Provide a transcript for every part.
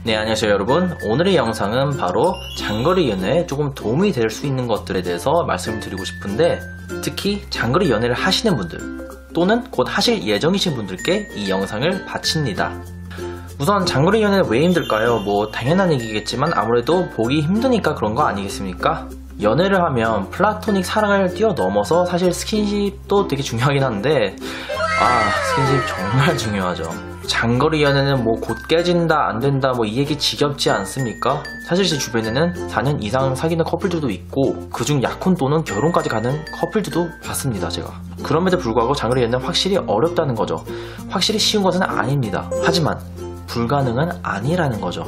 네, 안녕하세요 여러분. 오늘의 영상은 바로 장거리 연애에 조금 도움이 될 수 있는 것들에 대해서 말씀을 드리고 싶은데, 특히 장거리 연애를 하시는 분들 또는 곧 하실 예정이신 분들께 이 영상을 바칩니다. 우선 장거리 연애는 왜 힘들까요? 뭐 당연한 얘기겠지만 아무래도 보기 힘드니까 그런 거 아니겠습니까? 연애를 하면 플라토닉 사랑을 뛰어넘어서 사실 스킨십도 되게 중요하긴 한데, 스킨십 정말 중요하죠. 장거리 연애는 뭐 곧 깨진다 안 된다 뭐 이 얘기 지겹지 않습니까? 사실 제 주변에는 4년 이상 사귀는 커플들도 있고, 그중 약혼 또는 결혼까지 가는 커플들도 봤습니다 제가. 그럼에도 불구하고 장거리 연애는 확실히 어렵다는 거죠. 확실히 쉬운 것은 아닙니다. 하지만 불가능은 아니라는 거죠.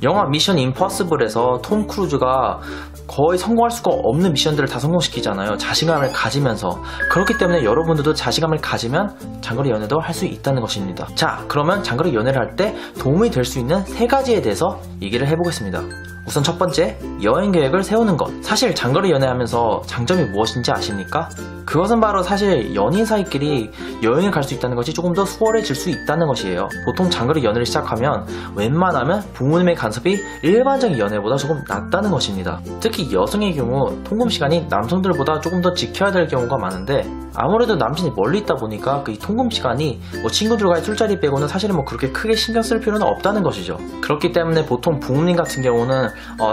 영화 미션 임퍼서블에서 톰 크루즈가 거의 성공할 수가 없는 미션들을 다 성공시키잖아요. 자신감을 가지면서. 그렇기 때문에 여러분들도 자신감을 가지면 장거리 연애도 할 수 있다는 것입니다. 자, 그러면 장거리 연애를 할 때 도움이 될 수 있는 3가지에 대해서 얘기를 해보겠습니다. 우선 첫 번째, 여행 계획을 세우는 것. 사실 장거리 연애하면서 장점이 무엇인지 아십니까? 그것은 바로 사실 연인 사이끼리 여행을 갈 수 있다는 것이 조금 더 수월해질 수 있다는 것이에요. 보통 장거리 연애를 시작하면 웬만하면 부모님의 간섭이 일반적인 연애보다 조금 낫다는 것입니다. 특히 여성의 경우 통금 시간이 남성들보다 조금 더 지켜야 될 경우가 많은데, 아무래도 남친이 멀리 있다 보니까 그 통금 시간이 뭐 친구들과의 술자리 빼고는 사실은 뭐 그렇게 크게 신경 쓸 필요는 없다는 것이죠. 그렇기 때문에 보통 부모님 같은 경우는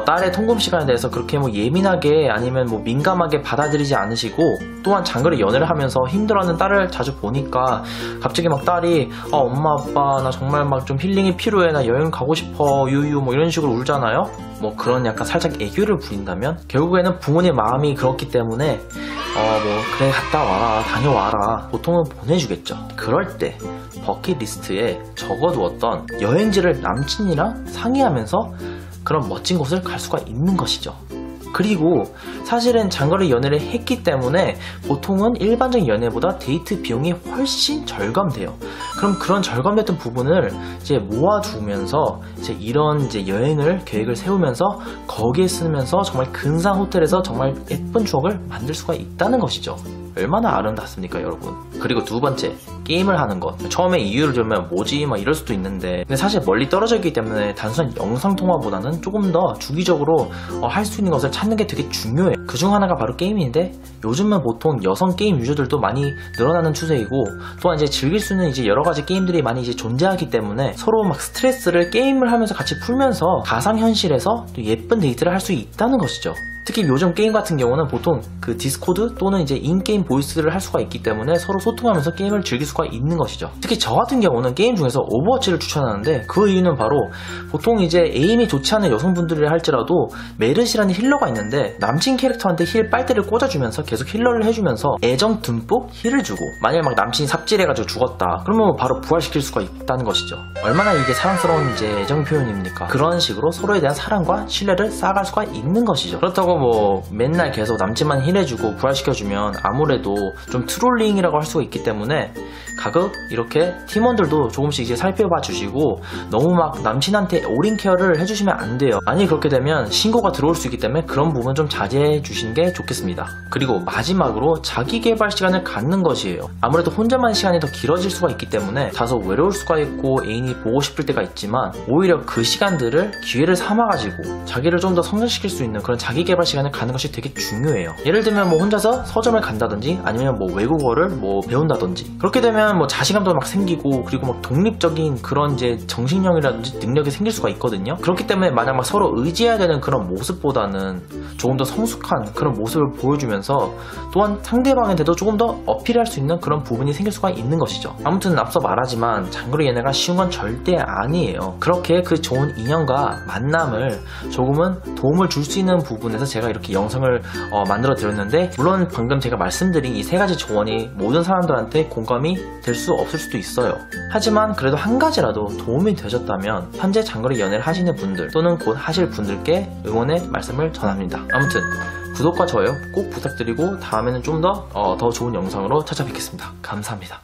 딸의 통금 시간에 대해서 그렇게 뭐 예민하게 아니면 뭐 민감하게 받아들이지 않으시고, 또한 장거리 연애를 하면서 힘들어하는 딸을 자주 보니까 갑자기 막 딸이 엄마 아빠 나 정말 막 좀 힐링이 필요해, 나 여행 가고 싶어 유유 뭐 이런 식으로 울잖아요. 뭐 그런 약간 살짝 애교를 부린다면 결국에는 부모님 마음이 그렇기 때문에 뭐 그래 갔다 와라 다녀와라 보통은 보내주겠죠. 그럴 때 버킷리스트에 적어두었던 여행지를 남친이랑 상의하면서 그런 멋진 곳을 갈 수가 있는 것이죠. 그리고 사실은 장거리 연애를 했기 때문에 보통은 일반적인 연애보다 데이트 비용이 훨씬 절감돼요. 그럼 그런 절감됐던 부분을 이제 모아두면서 이런 여행을 계획을 세우면서 거기에 쓰면서 정말 근사한 호텔에서 정말 예쁜 추억을 만들 수가 있다는 것이죠. 얼마나 아름답습니까 여러분. 그리고 두 번째, 게임을 하는 것. 처음에 이유를 들면 뭐지 막 이럴 수도 있는데, 근데 사실 멀리 떨어져 있기 때문에 단순한 영상통화보다는 조금 더 주기적으로 할 수 있는 것을 찾는 게 되게 중요해요. 그중 하나가 바로 게임인데, 요즘은 보통 여성 게임 유저들도 많이 늘어나는 추세이고, 또한 이제 즐길 수 있는 여러 가지 게임들이 많이 존재하기 때문에 서로 막 스트레스를 게임을 하면서 같이 풀면서 가상현실에서 또 예쁜 데이트를 할 수 있다는 것이죠. 특히 요즘 게임 같은 경우는 보통 그 디스코드 또는 인게임 보이스를 할 수가 있기 때문에 서로 소통하면서 게임을 즐길 수가 있는 것이죠. 특히 저 같은 경우는 게임 중에서 오버워치를 추천하는데, 그 이유는 바로 보통 에임이 좋지 않은 여성분들이라 할지라도 메르시라는 힐러가 있는데, 남친 캐릭터한테 힐 빨대를 꽂아주면서 계속 힐러를 해주면서 애정 듬뿍 힐을 주고, 만약에 막 남친이 삽질해가지고 죽었다 그러면 바로 부활시킬 수가 있다는 것이죠. 얼마나 이게 사랑스러운 애정 표현입니까? 그런 식으로 서로에 대한 사랑과 신뢰를 쌓아갈 수가 있는 것이죠. 그렇다고 뭐 맨날 계속 남친만 힐해주고 부활시켜주면 아무래도 좀 트롤링이라고 할 수가 있기 때문에, 가급 이렇게 팀원들도 조금씩 살펴봐 주시고 너무 막 남친한테 올인 케어를 해주시면 안 돼요. 만약에 그렇게 되면 신고가 들어올 수 있기 때문에 그런 부분 좀 자제해 주시는 게 좋겠습니다. 그리고 마지막으로 자기 개발 시간을 갖는 것이에요. 아무래도 혼자만 시간이 더 길어질 수가 있기 때문에 다소 외로울 수가 있고 애인이 보고 싶을 때가 있지만, 오히려 그 시간들을 기회를 삼아가지고 자기를 좀 더 성장시킬 수 있는 그런 자기 개발 시간을 갖는 것이 되게 중요해요. 예를 들면 뭐 혼자서 서점을 간다든지 아니면 뭐 외국어를 뭐 배운다든지, 그렇게 되면 뭐 자신감도 막 생기고, 그리고 막 독립적인 그런 정신력이라든지 능력이 생길 수가 있거든요. 그렇기 때문에 만약 막 서로 의지해야 되는 그런 모습보다는 조금 더 성숙한 그런 모습을 보여주면서, 또한 상대방한테도 조금 더 어필할 수 있는 그런 부분이 생길 수가 있는 것이죠. 아무튼 앞서 말하지만 장거리 연애가 쉬운 건 절대 아니에요. 그렇게 그 좋은 인연과 만남을 조금은 도움을 줄 수 있는 부분에서 제가 이렇게 영상을 만들어 드렸는데, 물론 방금 제가 말씀드린 이 3가지 조언이 모든 사람들한테 공감이 될 수 없을 수도 있어요. 하지만 그래도 한 가지라도 도움이 되셨다면 현재 장거리 연애를 하시는 분들 또는 곧 하실 분들께 응원의 말씀을 전합니다. 아무튼 구독과 좋아요 꼭 부탁드리고, 다음에는 좀 더 좋은 영상으로 찾아뵙겠습니다. 감사합니다.